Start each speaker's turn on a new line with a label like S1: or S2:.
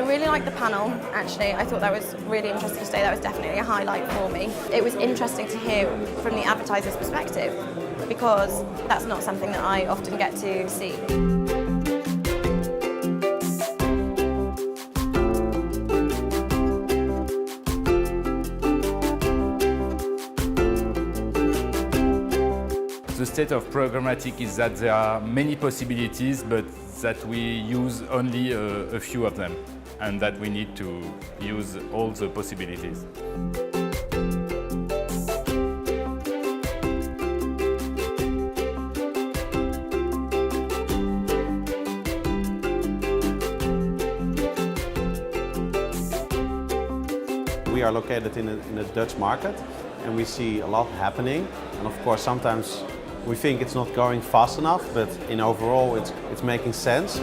S1: I really liked the panel, actually. I thought that was really interesting today. That was definitely a highlight for me. It was interesting to hear from the advertiser's perspective because that's not something that I often get to see.
S2: The state of programmatic is that there are many possibilities, but that we use only a few of them, and that we need to use all the possibilities.
S3: We are located in a Dutch market and we see a lot happening, and of course sometimes we think it's not going fast enough, but in overall it's making sense.